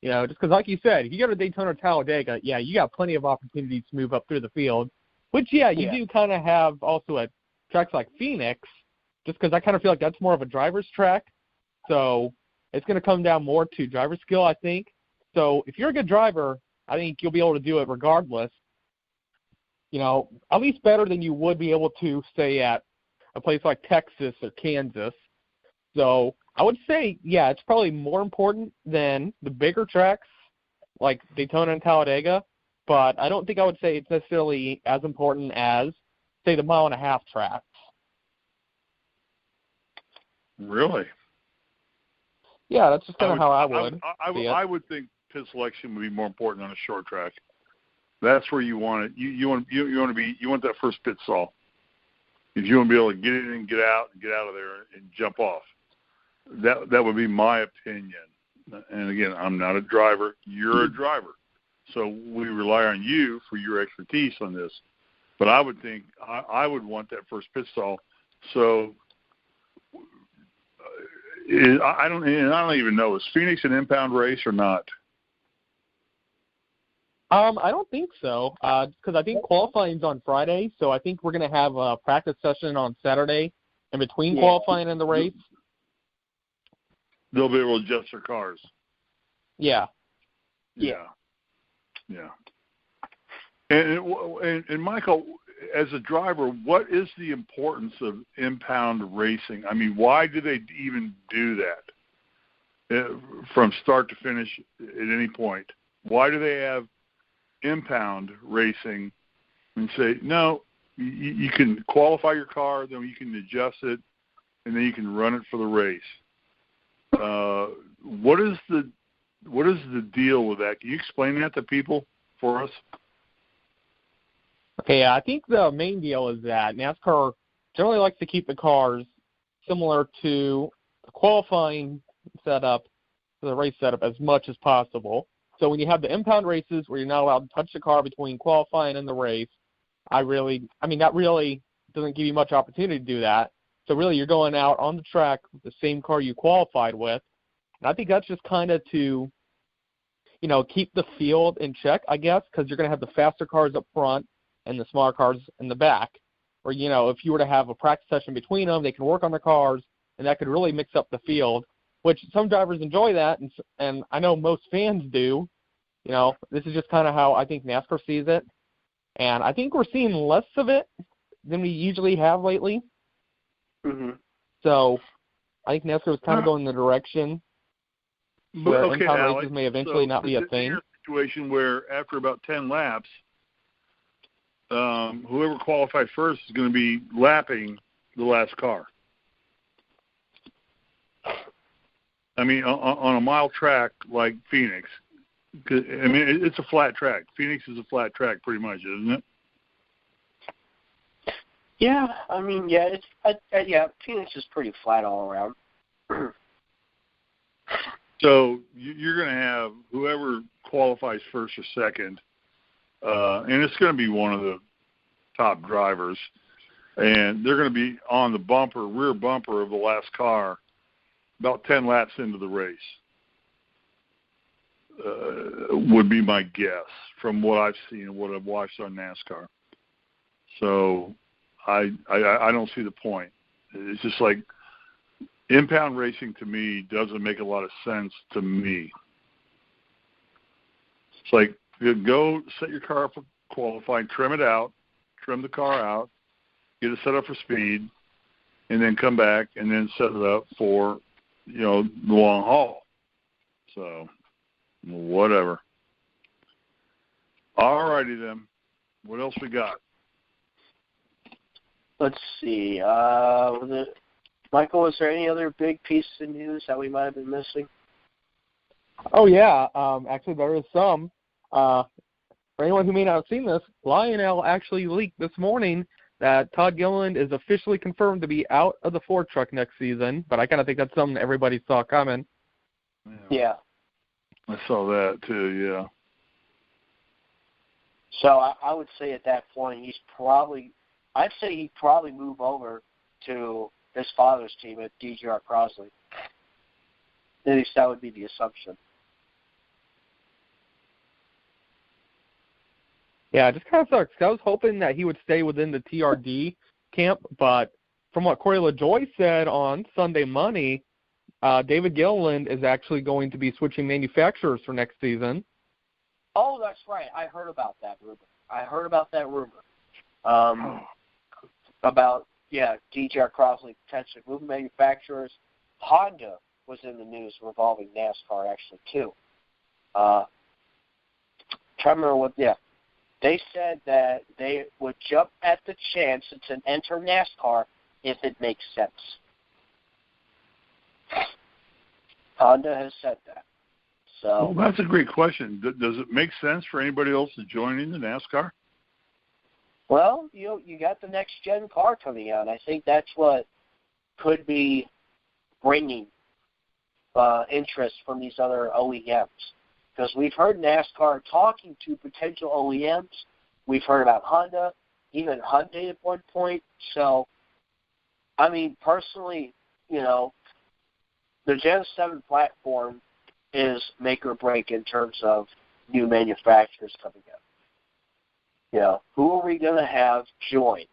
Just because, like you said, if you go to Daytona or Talladega, yeah, you got plenty of opportunities to move up through the field. Which, you do kind of have also at tracks like Phoenix, just because I kind of feel like that's more of a driver's track. So it's going to come down more to driver skill, I think. So if you're a good driver, I think you'll be able to do it regardless. At least better than you would be able to, say, at a place like Texas or Kansas. So I would say, yeah, it's probably more important than the bigger tracks like Daytona and Talladega, but I don't think I would say it's necessarily as important as, say, the mile-and-a-half tracks. Really? Yeah, that's just kind of how I would. I would think pit selection would be more important on a short track. That's where you want it. You want that first pit stall. If you want to be able to get in and get out of there and jump off. That would be my opinion. And again, I'm not a driver. You're a driver. So we rely on you for your expertise on this. But I would think I would want that first pit stall. So I don't even know. Is Phoenix an impound race or not? I don't think so, because I think qualifying's on Friday, so I think we're going to have a practice session on Saturday in between qualifying and the race. They'll be able to adjust their cars. Yeah. And Michael, as a driver, what is the importance of impound racing? Why do they even do that from start to finish at any point? Why do they have impound racing and say, no, you can qualify your car, then you can adjust it, and then you can run it for the race. What is the deal with that? Can you explain that to people for us? Okay, I think the main deal is that NASCAR generally likes to keep the cars similar to the qualifying setup, the race setup, as much as possible. So when you have the impound races where you're not allowed to touch the car between qualifying and the race, that really doesn't give you much opportunity to do that. So really you're going out on the track with the same car you qualified with. And I think that's just kind of to, keep the field in check, I guess, because you're going to have the faster cars up front and the smaller cars in the back. Or, if you were to have a practice session between them, they can work on the cars, and that could really mix up the field, which some drivers enjoy that, and I know most fans do. This is just kind of how I think NASCAR sees it. And I think we're seeing less of it than we usually have lately. Mm-hmm. So I think NASCAR is kind of going in the direction where impound races may eventually not be a thing. A situation where after about 10 laps, whoever qualified first is going to be lapping the last car. I mean, on a mile track like Phoenix, it's a flat track. Phoenix is a flat track pretty much, isn't it? Yeah, Phoenix is pretty flat all around. So you're going to have whoever qualifies first or second, and it's going to be one of the top drivers, and they're going to be on the rear bumper of the last car about 10 laps into the race, would be my guess from what I've seen and what I've watched on NASCAR. So I don't see the point. It's just like impound racing to me doesn't make a lot of sense to me. It's like, go set your car up for qualifying, trim the car out, get it set up for speed, and then come back and then set it up for, the long haul. So, whatever. All righty then. What else we got? Let's see. Michael, is there any other big piece of news that we might have been missing? Oh, yeah. Actually, there is some. For anyone who may not have seen this, Lionel actually leaked this morning that Todd Gilliland is officially confirmed to be out of the Ford truck next season, but I kind of think that's something everybody saw coming. Yeah. I saw that too, yeah. So I would say at that point he'd probably move over to his father's team at DGR Crosley. At least that would be the assumption. Yeah, it just kind of sucks. I was hoping that he would stay within the TRD camp, but from what Corey LaJoie said on Sunday Money, David Gilliland is actually going to be switching manufacturers for next season. Oh, that's right. I heard about that rumor. About DGR Crosley potentially moving manufacturers. Honda was in the news revolving NASCAR actually too. Trying to remember what. Yeah, they said that they would jump at the chance to enter NASCAR if it makes sense. Honda has said that. So well, that's a great question. Does it make sense for anybody else to join into NASCAR? Well, you got the next gen car coming out. I think that's what could be bringing interest from these other OEMs. Because we've heard NASCAR talking to potential OEMs. We've heard about Honda, even Hyundai at one point. So, I mean, personally, the Gen 7 platform is make or break in terms of new manufacturers coming out. Who are we going to have join?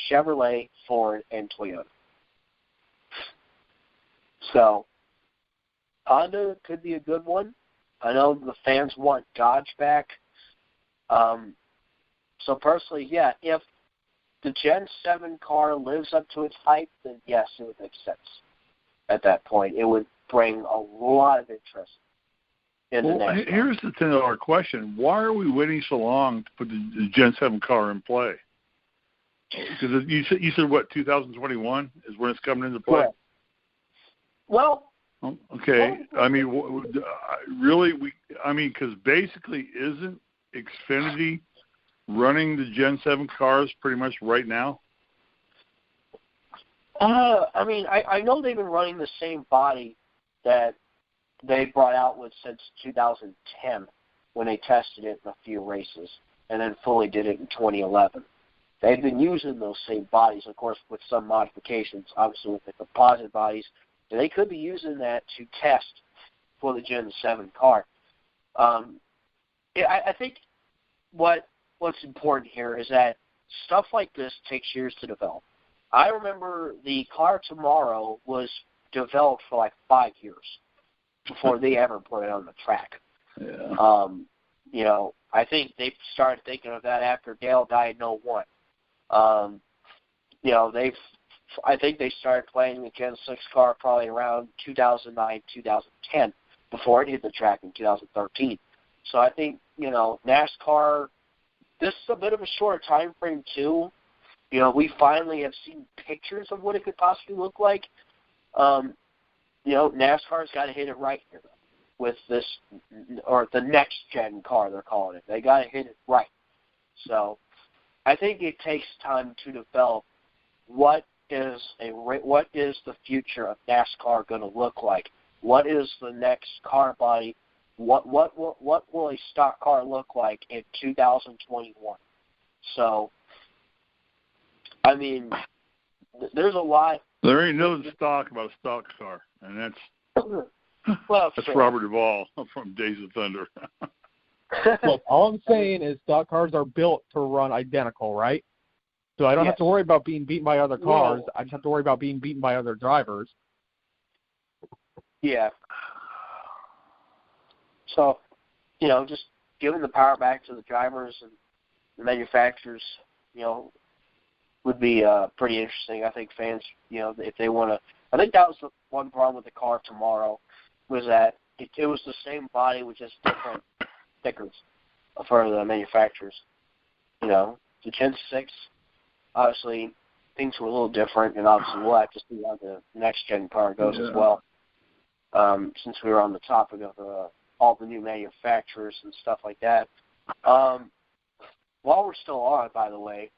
Chevrolet, Ford, and Toyota. So, Honda could be a good one. I know the fans want Dodge back. So personally, yeah, if the Gen 7 car lives up to its hype, then yes, it would make sense. At that point, it would bring a lot of interest in the NASCAR. Here's the $10 question. Why are we waiting so long to put the Gen 7 car in play? Because you said what, 2021 is when it's coming into play? Correct. Well, okay. I mean, really, because basically isn't Xfinity running the Gen 7 cars pretty much right now? I know they've been running the same body that they brought out with since 2010 when they tested it in a few races and then fully did it in 2011. They've been using those same bodies, of course, with some modifications, obviously with the composite bodies. And they could be using that to test for the Gen 7 car. I think what's important here is that stuff like this takes years to develop. I remember the car tomorrow was developed for like 5 years before they ever put it on the track. Yeah. I think they started thinking of that after Dale died in 2001. I think they started playing the Gen 6 car probably around 2009, 2010 before it hit the track in 2013. So I think, NASCAR, this is a bit of a shorter time frame too. We finally have seen pictures of what it could possibly look like. NASCAR's got to hit it right here with this, or the next gen car they're calling it. They got to hit it right. So I think it takes time to develop what is the future of NASCAR going to look like. What is the next car body? What will a stock car look like in 2021? So, there's a lot. There ain't no stock about a stock car, and that's that's Robert Duvall from Days of Thunder. Look, all I'm saying is stock cars are built to run identical, right? So I don't have to worry about being beaten by other cars. I just have to worry about being beaten by other drivers. Yeah. So, just giving the power back to the drivers and the manufacturers, would be pretty interesting. I think fans, if they want to, I think that was the one problem with the car tomorrow, was that it was the same body with just different stickers for the manufacturers. The Gen 6, obviously, things were a little different, and obviously we'll have to see how the next gen car goes as well. Since we were on the topic of all the new manufacturers and stuff like that. While we're still on, by the way,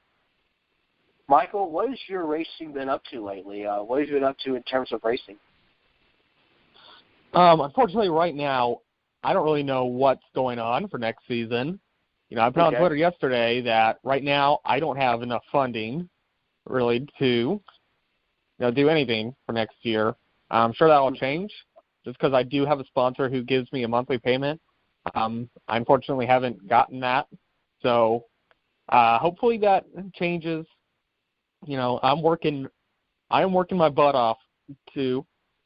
Michael, what has your racing been up to lately? What have you been up to in terms of racing? Unfortunately, right now, I don't really know what's going on for next season. I put on Twitter yesterday that right now I don't have enough funding, really, to do anything for next year. I'm sure that will change, just because I do have a sponsor who gives me a monthly payment. I unfortunately haven't gotten that, so hopefully that changes. I am working my butt off to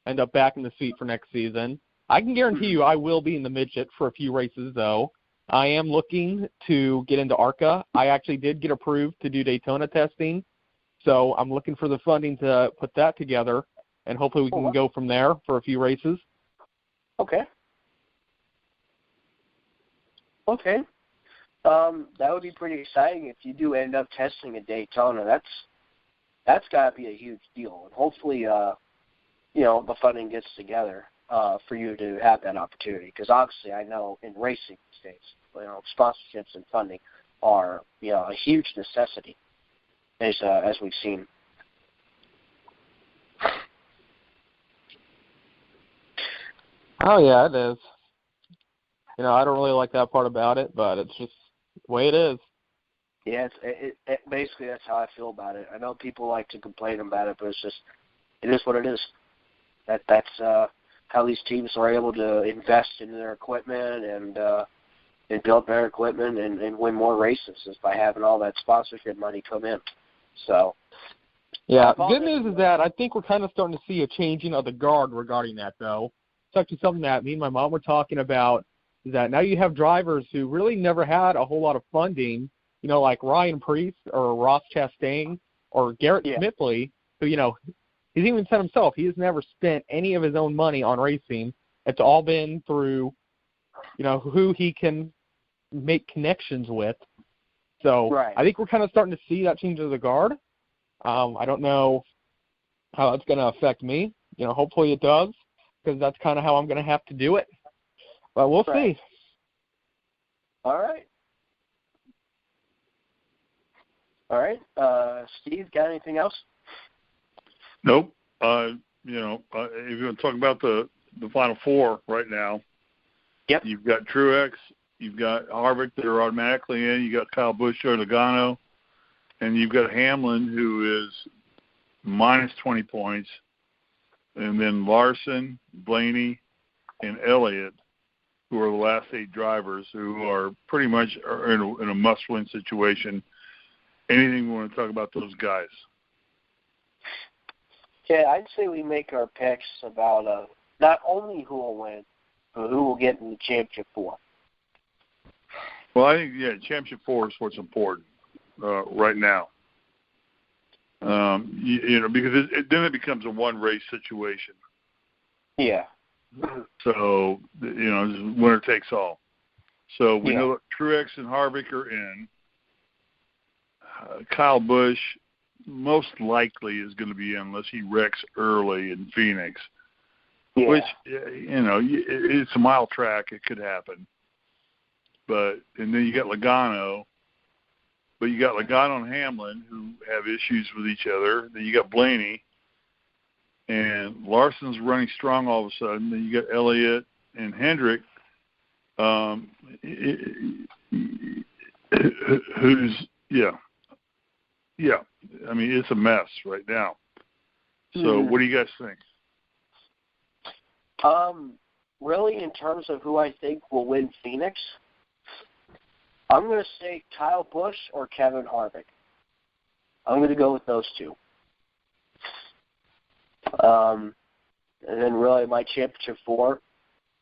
end up back in the seat for next season. I can guarantee you I will be in the midget for a few races, though. I am looking to get into ARCA. I actually did get approved to do Daytona testing, so I'm looking for the funding to put that together, and hopefully we can go from there for a few races. Okay. That would be pretty exciting if you do end up testing at Daytona. That's got to be a huge deal, and hopefully, the funding gets together for you to have that opportunity. Because obviously, I know in racing these days, sponsorships and funding are a huge necessity, as we've seen. Oh yeah, it is. I don't really like that part about it, but it's just the way it is. Yeah, basically that's how I feel about it. I know people like to complain about it, but it is what it is. That's how these teams are able to invest in their equipment and build better equipment and win more races, is by having all that sponsorship money come in. So, yeah, good news is that I think we're kind of starting to see a changing of the guard regarding that, though. It's actually something that me and my mom were talking about, is that now you have drivers who really never had a whole lot of funding, like Ryan Preece or Ross Chastain or Garrett Smithley, who, he's even said himself he has never spent any of his own money on racing. It's all been through who he can make connections with. So right. I think we're kind of starting to see that change of the guard. I don't know how that's going to affect me. Hopefully it does, because that's kind of how I'm going to have to do it. But we'll see. All right. Steve, got anything else? Nope. If you want to talk about the Final Four right now, yep. You've got Truex, you've got Harvick that are automatically in, you got Kyle Busch or Logano, and you've got Hamlin, who is minus 20 points, and then Larson, Blaney, and Elliott, who are the last 8 drivers, who are pretty much in a must-win situation. Anything we want to talk about those guys? Yeah, I'd say we make our picks about not only who will win, but who will get in the championship 4. Well, I think, championship 4 is what's important right now. Because then it becomes a one-race situation. Yeah. So, it's winner takes all. So we know that Truex and Harvick are in. Kyle Busch most likely is going to be in unless he wrecks early in Phoenix. Yeah. Which, it's a mile track. It could happen. And then you got Logano. But you got Logano and Hamlin, who have issues with each other. Then you got Blaney. And Larson's running strong all of a sudden. Then you got Elliott and Hendrick, who's, Yeah. I mean, it's a mess right now. So what do you guys think? Really, in terms of who I think will win Phoenix, I'm going to say Kyle Busch or Kevin Harvick. I'm going to go with those 2. And then really my championship 4,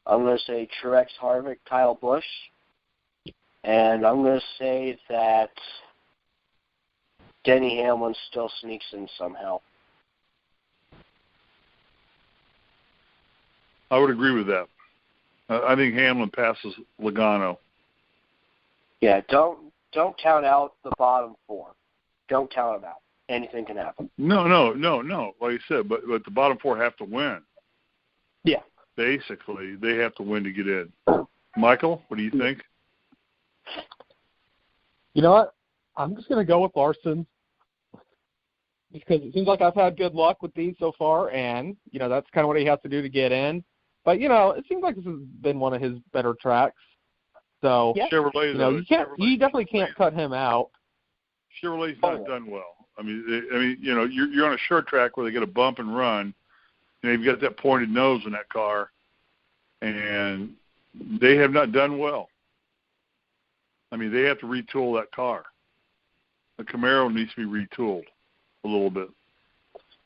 I'm going to say Truex, Harvick, Kyle Busch. And I'm going to say that Denny Hamlin still sneaks in somehow. I would agree with that. I think Hamlin passes Logano. Yeah, don't count out the bottom 4. Don't count them out. Anything can happen. No. Like I said, but the bottom 4 have to win. Yeah. Basically, they have to win to get in. Michael, what do you think? You know what? I'm just going to go with Larson, because it seems like I've had good luck with these so far, and, that's kind of what he has to do to get in. But, it seems like this has been one of his better tracks. So, Chevrolet, you definitely can't cut him out. Chevrolet's not done well. I mean, you're on a short track where they get a bump and run. You've got that pointed nose in that car, and they have not done well. I mean, they have to retool that car. The Camaro needs to be retooled a little bit.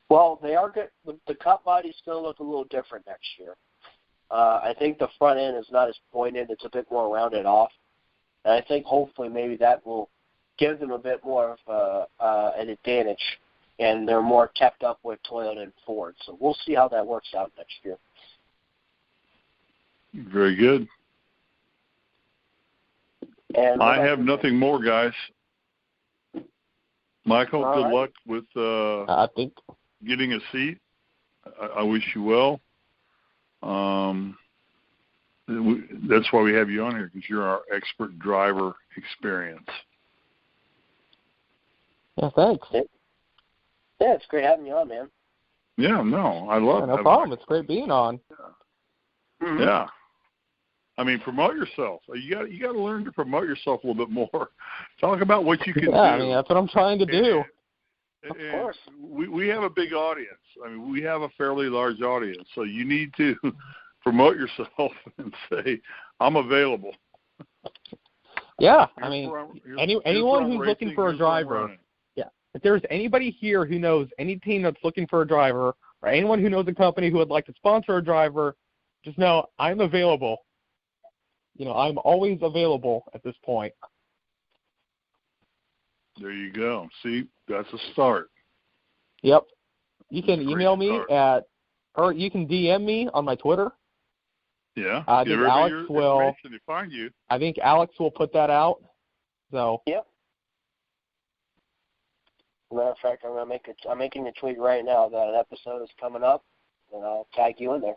Well, they are good. The Cup body's going to look a little different next year. I think the front end is not as pointed. It's a bit more rounded off. And I think hopefully maybe that will give them a bit more of an advantage, and they're more kept up with Toyota and Ford. So we'll see how that works out next year. Very good. And I have nothing more, guys. Michael, good luck with I think getting a seat. I wish you well. That's why we have you on here, because you're our expert driver experience. Yeah, thanks. Yeah, it's great having you on, man. Yeah, no, I love it. No problem. It's great being on. Yeah. Mm-hmm. Yeah. I mean, promote yourself. You got to learn to promote yourself a little bit more. Talk about what you can do. Yeah, I mean, that's what I'm trying to do. Of course. We have a big audience. I mean, we have a fairly large audience, so you need to promote yourself and say, I'm available. Yeah, I mean, anyone who's looking for a driver, if there's anybody here who knows any team that's looking for a driver, or anyone who knows a company who would like to sponsor a driver, just know I'm available. I'm always available at this point. There you go. See, that's a start. Yep. You can email me or you can DM me on my Twitter. Yeah. I think Alex will. To find you. I think Alex will put that out. So. Yep. Matter of fact, I'm making a tweet right now that an episode is coming up, and I'll tag you in there.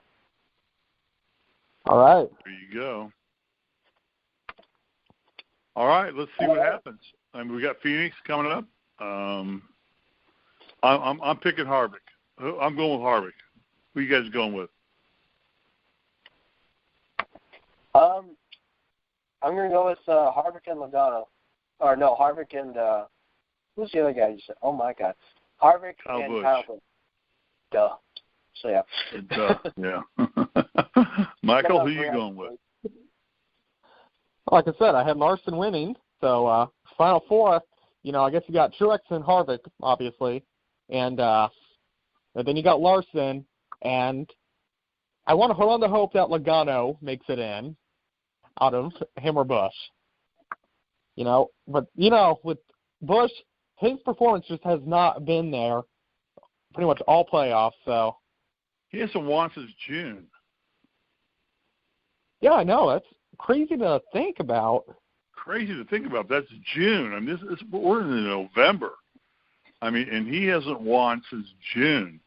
All right. There you go. All right, let's see what happens. I mean, we got Phoenix coming up. I'm picking Harvick. I'm going with Harvick. Who you guys going with? I'm going to go with Harvick and Logano. Or no, Harvick and who's the other guy you said? Oh my God, Harvick Kyle and Busch. Kyle Busch. Duh. So yeah. Yeah. Michael, who you going with? Like I said, I had Larson winning. So Final Four, I guess you got Truex and Harvick, obviously, and then you got Larson, and I want to hold on to hope that Logano makes it in out of him or Busch. But with Busch, his performance just has not been there pretty much all playoffs. So he hasn't won since June. Yeah, I know. That's crazy to think about. That's June. I mean, we're in November. I mean, and he hasn't won since June.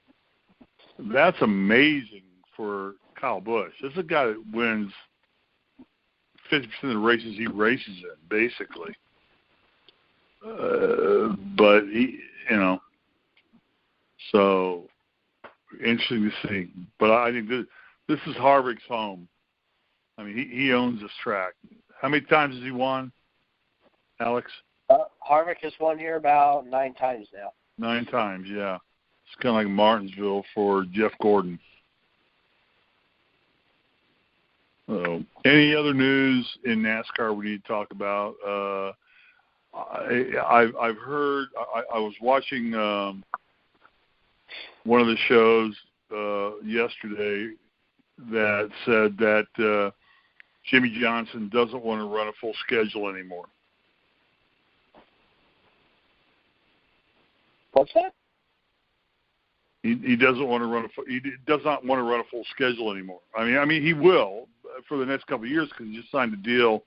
That's amazing for Kyle Busch. This is a guy that wins 50% of the races he races in, basically. But he, so interesting to see. But I think this is Harvick's home. I mean, he owns this track. How many times has he won, Alex? Harvick has won here about 9 times now. 9 times, yeah. It's kind of like Martinsville for Jeff Gordon. Any other news in NASCAR we need to talk about? I've heard. I was watching one of the shows yesterday that said that Jimmy Johnson doesn't want to run a full schedule anymore. What's that? He doesn't want to run he does not want to run a full schedule anymore. I mean he will for the next couple of years because he just signed a deal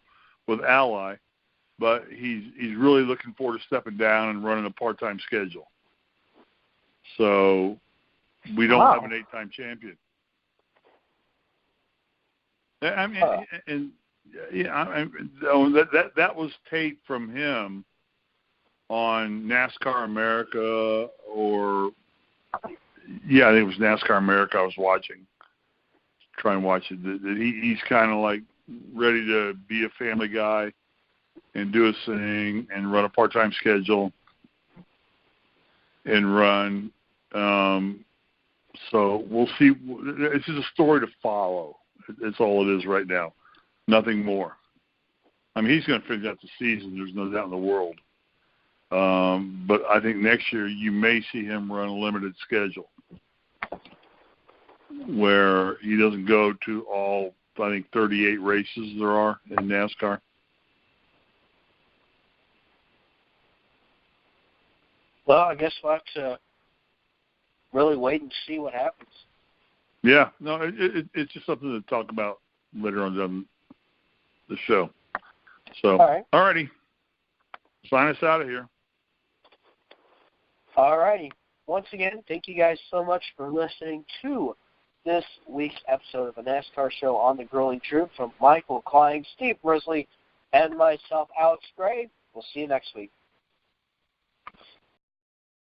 with Ally, but he's really looking forward to stepping down and running a part-time schedule. So we don't have an 8-time champion. I mean, that was tape from him on NASCAR America or. Yeah, I think it was NASCAR America I was watching. Try and watch it. That he's kind of like ready to be a family guy and do his thing and run a part-time schedule and run. So we'll see. It's just a story to follow. It's all it is right now. Nothing more. I mean, he's going to finish out the season. There's no doubt in the world. But I think next year you may see him run a limited schedule where he doesn't go to all, I think, 38 races there are in NASCAR. Well, I guess we'll have to really wait and see what happens. Yeah, no, it's just something to talk about later on the show. So, all righty. Sign us out of here. All righty. Once again, thank you guys so much for listening to this week's episode of the NASCAR Show on the Grueling Truth from Michael Klein, Steve Risley, and myself, Alex Gray. We'll see you next week.